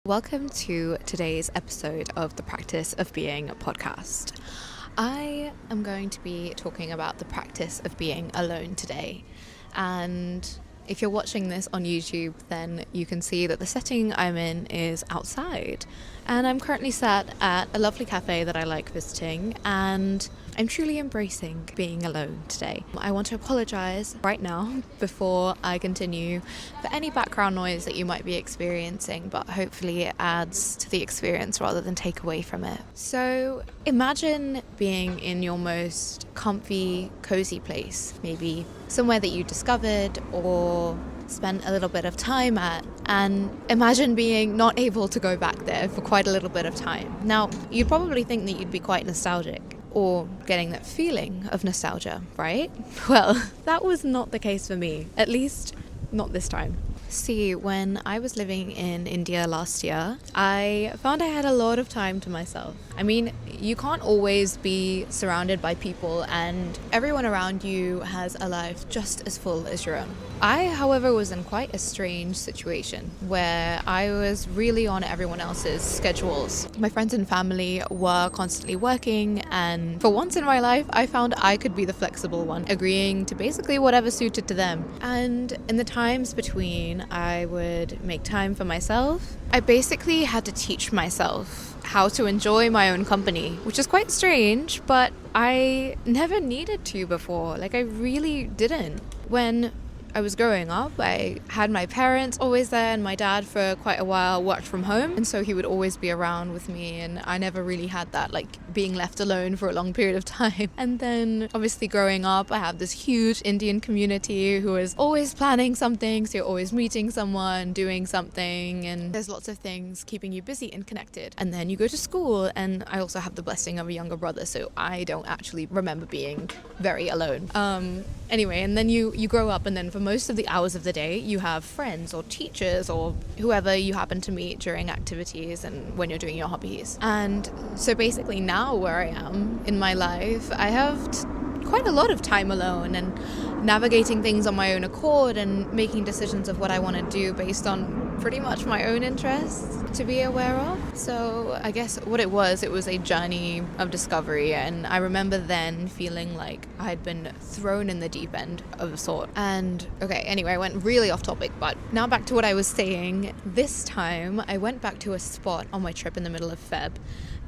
Welcome to today's episode of the Practice of Being podcast. I am going to be talking about the practice of being alone today. And if you're watching this on YouTube, then you can see that the setting I'm in is outside. And I'm currently sat at a lovely cafe that I like visiting, and I'm truly embracing being alone today. I want to apologize right now before I continue for any background noise that you might be experiencing, but hopefully it adds to the experience rather than take away from it. So imagine being in your most comfy, cozy place, maybe somewhere that you discovered or spent a little bit of time at, and imagine being not able to go back there for quite a little bit of time. Now, you'd probably think that you'd be quite nostalgic or getting that feeling of nostalgia, right? Well, that was not the case for me, at least not this time. See, when I was living in India last year, I found I had a lot of time to myself. I mean, you can't always be surrounded by people, and everyone around you has a life just as full as your own. I, however, was in quite a strange situation where I was really on everyone else's schedules. My friends and family were constantly working, and for once in my life, I found I could be the flexible one, agreeing to basically whatever suited to them. And in the times between, I would make time for myself. I basically had to teach myself how to enjoy my own company, which is quite strange, but I never needed to before. I really didn't. When I was growing up, I had my parents always there, and my dad for quite a while worked from home, and so he would always be around with me, and I never really had that being left alone for a long period of time. And then obviously growing up, I have this huge Indian community who is always planning something, so you're always meeting someone, doing something, and there's lots of things keeping you busy and connected. And then you go to school, and I also have the blessing of a younger brother, so I don't actually remember being very alone. Anyway, and then you grow up, and then for most of the hours of the day, you have friends or teachers or whoever you happen to meet during activities and when you're doing your hobbies. And so basically now where I am in my life, I have quite a lot of time alone and navigating things on my own accord and making decisions of what I want to do based on pretty much my own interests to be aware of. So I guess what it was a journey of discovery, and I remember then feeling like I had been thrown in the deep end of a sort. And okay, anyway, I went really off topic, but now back to what I was saying. This time I went back to a spot on my trip in the middle of Feb.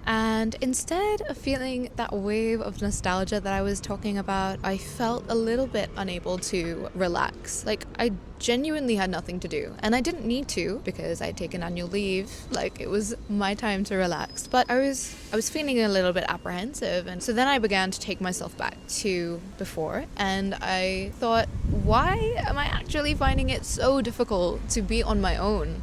And instead of feeling that wave of nostalgia that I was talking about, I felt a little bit unable to relax. I genuinely had nothing to do. And I didn't need to because I'd taken annual leave. It was my time to relax. But I was feeling a little bit apprehensive. And so then I began to take myself back to before. And I thought, why am I actually finding it so difficult to be on my own?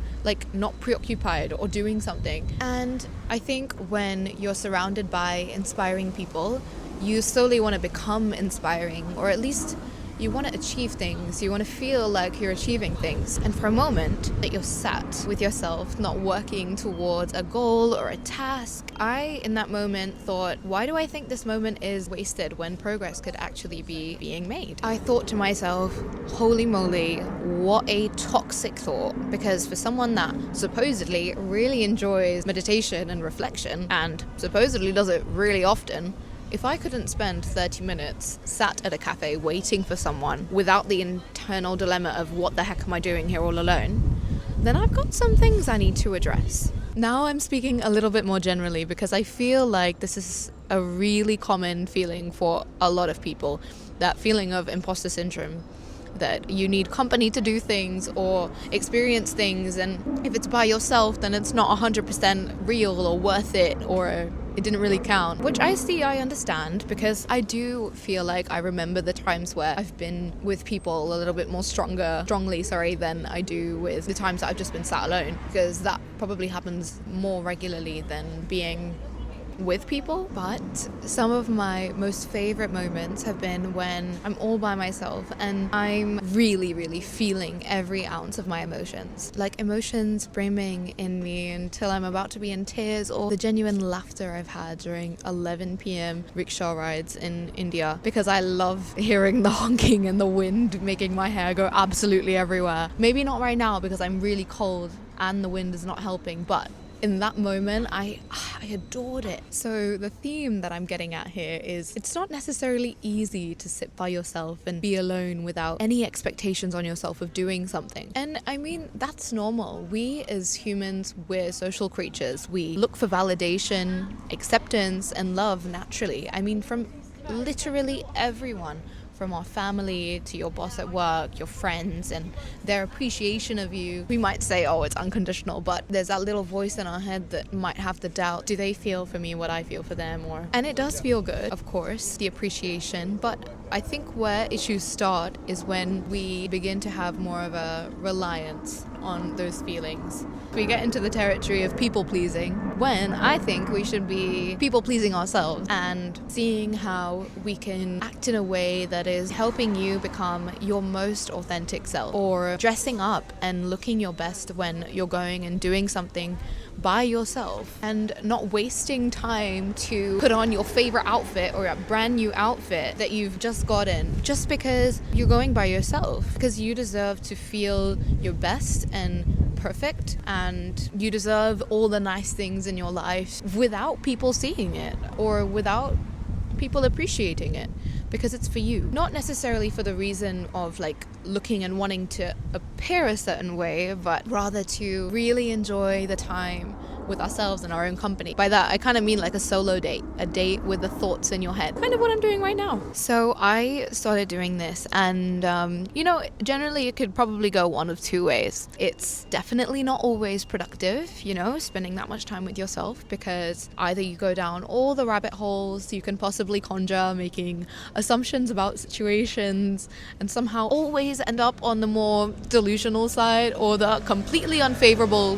Not preoccupied or doing something. And I think when you're surrounded by inspiring people, you slowly want to become inspiring, or at least you want to achieve things. You want to feel like you're achieving things. And for a moment that you're sat with yourself, not working towards a goal or a task, I, in that moment, thought, why do I think this moment is wasted when progress could actually be being made? I thought to myself, holy moly, what a toxic thought. Because for someone that supposedly really enjoys meditation and reflection, and supposedly does it really often, if I couldn't spend 30 minutes sat at a cafe waiting for someone without the internal dilemma of what the heck am I doing here all alone, then I've got some things I need to address. Now I'm speaking a little bit more generally because I feel like this is a really common feeling for a lot of people, that feeling of imposter syndrome, that you need company to do things or experience things, and if it's by yourself then it's not 100% real or worth it, or it didn't really count, which I understand, because I do feel like I remember the times where I've been with people a little bit more strongly than I do with the times that I've just been sat alone, because that probably happens more regularly than being with people, but some of my most favorite moments have been when I'm all by myself and I'm really, really feeling every ounce of my emotions. Like emotions brimming in me until I'm about to be in tears, or the genuine laughter I've had during 11 p.m. rickshaw rides in India, because I love hearing the honking and the wind making my hair go absolutely everywhere. Maybe not right now because I'm really cold and the wind is not helping, but in that moment, I adored it. So the theme that I'm getting at here is it's not necessarily easy to sit by yourself and be alone without any expectations on yourself of doing something. And I mean, that's normal. We as humans, we're social creatures. We look for validation, acceptance, and love naturally. I mean, from literally everyone. From our family to your boss at work, your friends, and their appreciation of you. We might say, oh, it's unconditional, but there's that little voice in our head that might have the doubt, do they feel for me what I feel for them? And it does feel good, of course, the appreciation, but I think where issues start is when we begin to have more of a reliance on those feelings. We get into the territory of people pleasing when I think we should be people pleasing ourselves and seeing how we can act in a way that is helping you become your most authentic self, or dressing up and looking your best when you're going and doing something by yourself, and not wasting time to put on your favorite outfit or a brand new outfit that you've just gotten just because you're going by yourself, because you deserve to feel your best and perfect, and you deserve all the nice things in your life without people seeing it or without people appreciating it, because it's for you, not necessarily for the reason of like looking and wanting to appear a certain way, but rather to really enjoy the time with ourselves and our own company. By that, I kind of mean like a solo date, a date with the thoughts in your head, kind of what I'm doing right now. So I started doing this, and generally it could probably go one of two ways. It's definitely not always productive, spending that much time with yourself, because either you go down all the rabbit holes you can possibly conjure, making assumptions about situations, and somehow always end up on the more delusional side, or the completely unfavorable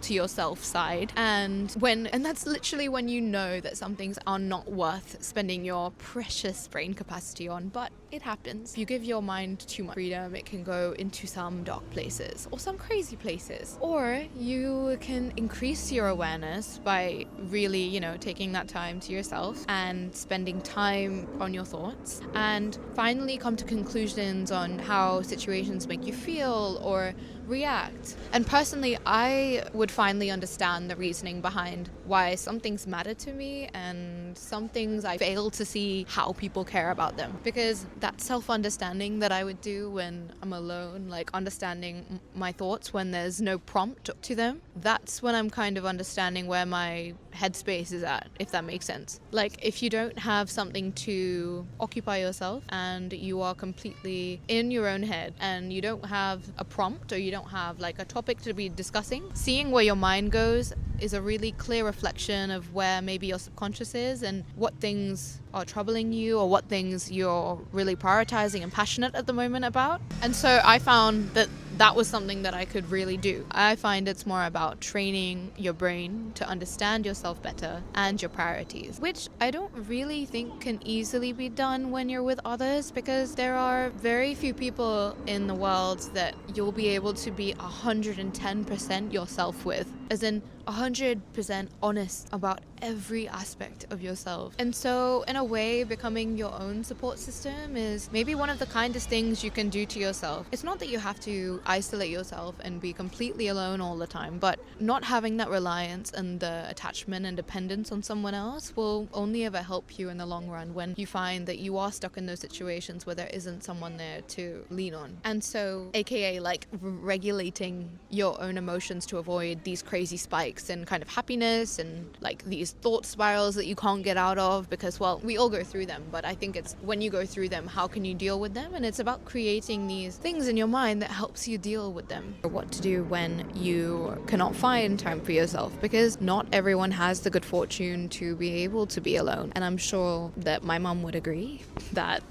to yourself side, and that's literally when you know that some things are not worth spending your precious brain capacity on. But it happens. If you give your mind too much freedom, it can go into some dark places or some crazy places. Or you can increase your awareness by really, taking that time to yourself and spending time on your thoughts, and finally come to conclusions on how situations make you feel or react. And personally, I would finally understand the reasoning behind why some things matter to me and some things I fail to see how people care about them, because that self-understanding that I would do when I'm alone, like understanding my thoughts when there's no prompt to them, that's when I'm kind of understanding where my headspace is at, if that makes sense. Like if you don't have something to occupy yourself and you are completely in your own head and you don't have a prompt, or you don't have like a topic to be discussing, seeing where your mind goes is a really clear reflection of where maybe your subconscious is and what things are troubling you or what things you're really prioritizing and passionate at the moment about. And so I found that was something that I could really do. I find it's more about training your brain to understand yourself better and your priorities, which I don't really think can easily be done when you're with others, because there are very few people in the world that you'll be able to be 110% yourself with, as in 100% honest about every aspect of yourself. And so in a way, becoming your own support system is maybe one of the kindest things you can do to yourself. It's not that you have to isolate yourself and be completely alone all the time, but not having that reliance and the attachment and dependence on someone else will only ever help you in the long run when you find that you are stuck in those situations where there isn't someone there to lean on. And so, aka like regulating your own emotions to avoid these crazy spikes and kind of happiness and like these thought spirals that you can't get out of, because, well, we all go through them, but I think it's when you go through them, how can you deal with them? And it's about creating these things in your mind that helps you deal with them. Or what to do when you cannot find time for yourself, because not everyone has the good fortune to be able to be alone. And I'm sure that my mum would agree that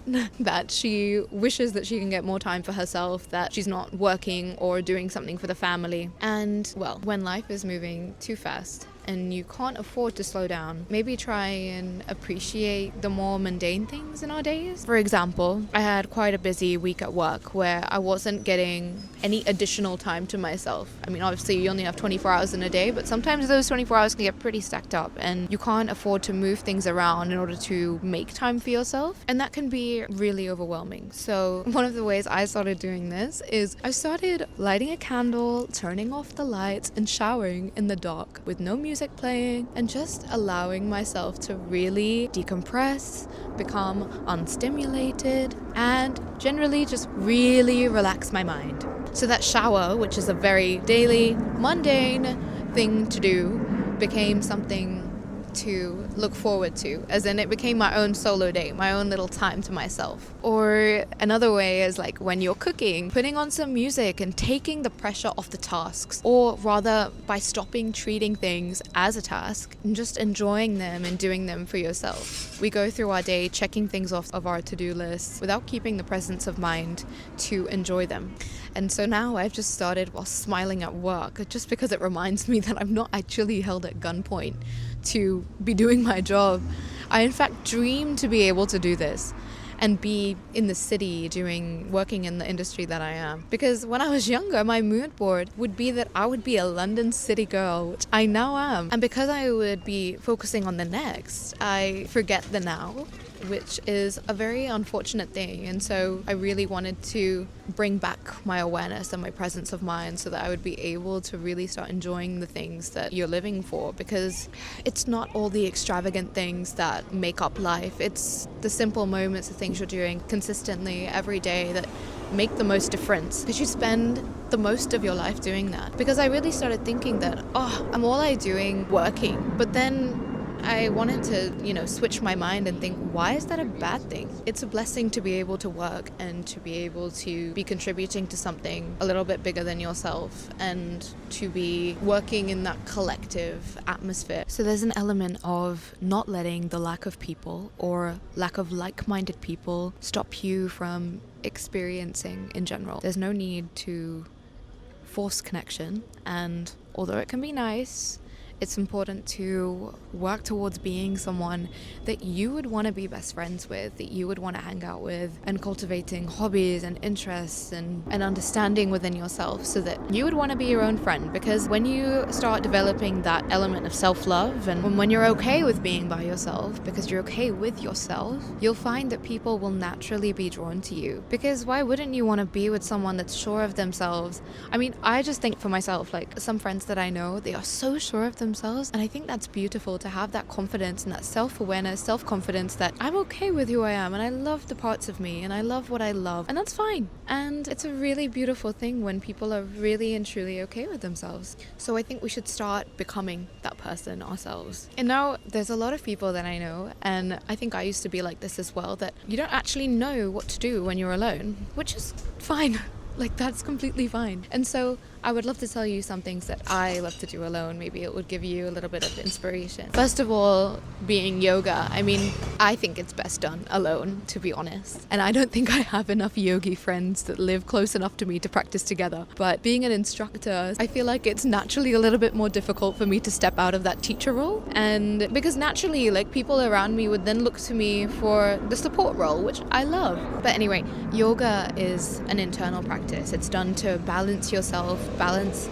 she wishes that she can get more time for herself, that she's not working or doing something for the family. And, well, when life is moving too fast, and you can't afford to slow down, maybe try and appreciate the more mundane things in our days. For example, I had quite a busy week at work where I wasn't getting any additional time to myself. I mean, obviously you only have 24 hours in a day, but sometimes those 24 hours can get pretty stacked up, and you can't afford to move things around in order to make time for yourself, and that can be really overwhelming. So one of the ways I started doing this is I started lighting a candle, turning off the lights, and showering in the dark with no music playing, and just allowing myself to really decompress, become unstimulated, and generally just really relax my mind. So that shower, which is a very daily, mundane thing to do, became something to look forward to, as in it became my own solo day, my own little time to myself. Or another way is like when you're cooking, putting on some music and taking the pressure off the tasks, or rather by stopping treating things as a task and just enjoying them and doing them for yourself. We go through our day checking things off of our to-do lists without keeping the presence of mind to enjoy them. And so now I've just started while smiling at work, just because it reminds me that I'm not actually held at gunpoint to be doing my job. I in fact dream to be able to do this and be in the city working in the industry that I am. Because when I was younger, my mood board would be that I would be a London city girl, which I now am. And because I would be focusing on the next, I forget the now, which is a very unfortunate thing. And so I really wanted to bring back my awareness and my presence of mind so that I would be able to really start enjoying the things that you're living for, because it's not all the extravagant things that make up life. It's the simple moments, the things you're doing consistently every day that make the most difference, because you spend the most of your life doing that. Because I really started thinking that, I'm all I doing working, but then I wanted to, switch my mind and think, why is that a bad thing? It's a blessing to be able to work and to be able to be contributing to something a little bit bigger than yourself, and to be working in that collective atmosphere. So there's an element of not letting the lack of people or lack of like-minded people stop you from experiencing in general. There's no need to force connection, and although it can be nice, it's important to work towards being someone that you would want to be best friends with, that you would want to hang out with, and cultivating hobbies and interests and understanding within yourself so that you would want to be your own friend. Because when you start developing that element of self-love, and when you're okay with being by yourself, because you're okay with yourself, you'll find that people will naturally be drawn to you. Because why wouldn't you want to be with someone that's sure of themselves? I mean, I just think for myself, like some friends that I know, they are so sure of themselves. And I think that's beautiful, to have that confidence and that self-awareness, self-confidence that I'm okay with who I am, and I love the parts of me, and I love what I love, and that's fine. And it's a really beautiful thing when people are really and truly okay with themselves. So I think we should start becoming that person ourselves. And now there's a lot of people that I know, and I think I used to be like this as well, that you don't actually know what to do when you're alone, which is fine. Like, that's completely fine. And so I would love to tell you some things that I love to do alone. Maybe it would give you a little bit of inspiration. First of all, being yoga. I mean, I think it's best done alone, to be honest. And I don't think I have enough yogi friends that live close enough to me to practice together. But being an instructor, I feel like it's naturally a little bit more difficult for me to step out of that teacher role. And because naturally, like, people around me would then look to me for the support role, which I love. But anyway, yoga is an internal practice. It's done to balance yourself, balance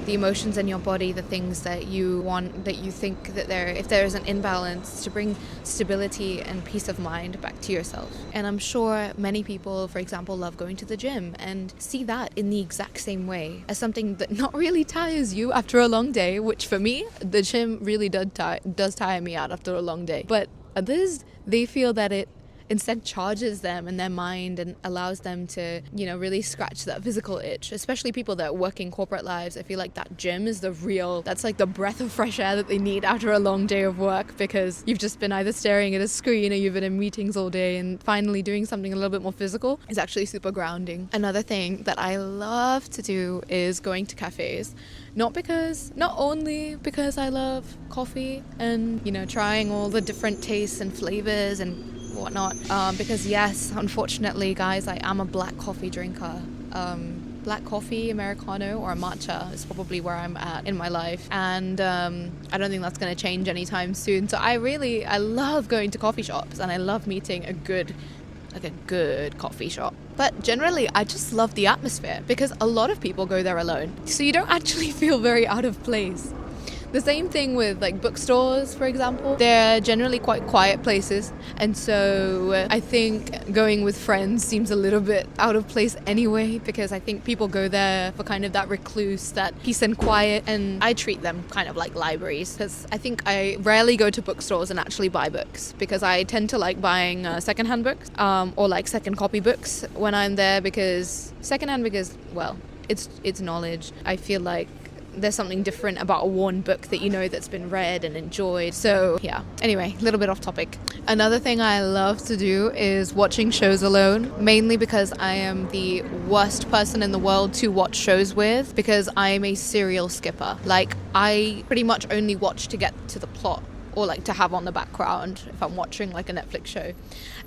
the emotions in your body, the things that you want, that you think that if there is an imbalance, to bring stability and peace of mind back to yourself. And I'm sure many people, for example, love going to the gym and see that in the exact same way, as something that not really tires you after a long day, which for me, the gym really does tire me out after a long day. But others, they feel that it instead charges them in their mind and allows them to, really scratch that physical itch. Especially people that work in corporate lives, I feel like that gym is that's like the breath of fresh air that they need after a long day of work, because you've just been either staring at a screen or you've been in meetings all day, and finally doing something a little bit more physical is actually super grounding. Another thing that I love to do is going to cafes. Not only because I love coffee and, trying all the different tastes and flavors and whatnot, because yes, unfortunately, guys, I am a black coffee drinker. black coffee, Americano, or a matcha is probably where I'm at in my life. And I don't think that's going to change anytime soon. So I love going to coffee shops, and I love meeting a good coffee shop. But generally, I just love the atmosphere because a lot of people go there alone. So you don't actually feel very out of place. The same thing with like bookstores, for example. They're generally quite quiet places. And so I think going with friends seems a little bit out of place anyway, because I think people go there for kind of that recluse, that peace and quiet. And I treat them kind of like libraries, because I think I rarely go to bookstores and actually buy books, because I tend to like buying secondhand books or like second copy books when I'm there, because well, it's knowledge. I feel like there's something different about a worn book that you know that's been read and enjoyed. So yeah, anyway, a little bit off topic. Another thing I love to do is watching shows alone, mainly because I am the worst person in the world to watch shows with, because I am a serial skipper. Like, I pretty much only watch to get to the plot, or like to have on the background if I'm watching like a Netflix show,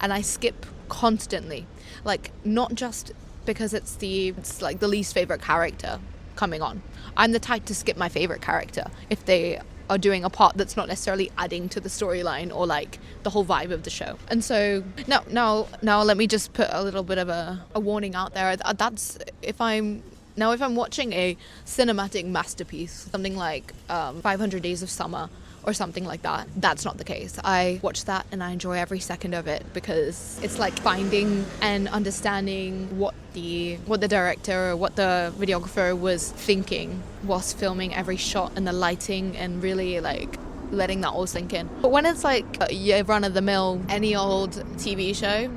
and I skip constantly. Like, not just because it's like the least favorite character coming on. I'm the type to skip my favorite character if they are doing a part that's not necessarily adding to the storyline or like the whole vibe of the show. And so now let me just put a little bit of a warning out there. That's if I'm watching a cinematic masterpiece, something like 500 Days of Summer or something like that, that's not the case. I watch that and I enjoy every second of it, because it's like finding and understanding what the director or what the videographer was thinking whilst filming every shot, and the lighting, and really like letting that all sink in. But when it's like a run-of-the-mill, any old TV show,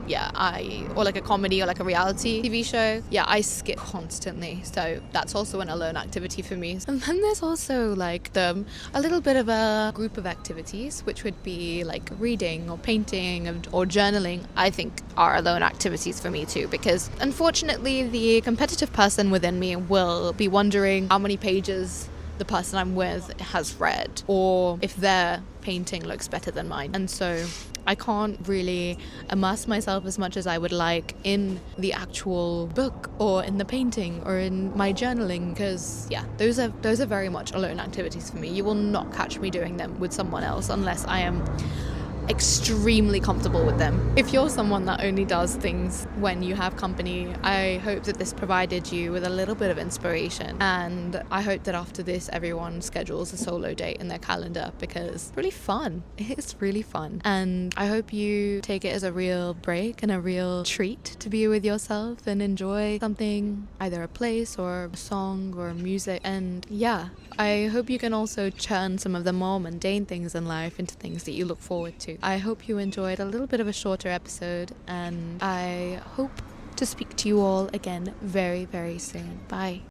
or like a comedy or like a reality TV show, I skip constantly. So that's also an alone activity for me. And then there's also like a little bit of a group of activities, which would be like reading or painting or journaling. I think are alone activities for me too, because unfortunately the competitive person within me will be wondering how many pages the person I'm with has read, or if their painting looks better than mine. And so I can't really immerse myself as much as I would like in the actual book or in the painting or in my journaling, because those are very much alone activities for me. You will not catch me doing them with someone else unless I am extremely comfortable with them. If you're someone that only does things when you have company, I hope that this provided you with a little bit of inspiration, and I hope that after this everyone schedules a solo date in their calendar, because it's really fun. It's really fun, and I hope you take it as a real break and a real treat to be with yourself and enjoy something, either a place or a song or music. And I hope you can also turn some of the more mundane things in life into things that you look forward to. I hope you enjoyed a little bit of a shorter episode, and I hope to speak to you all again very, very soon. Bye.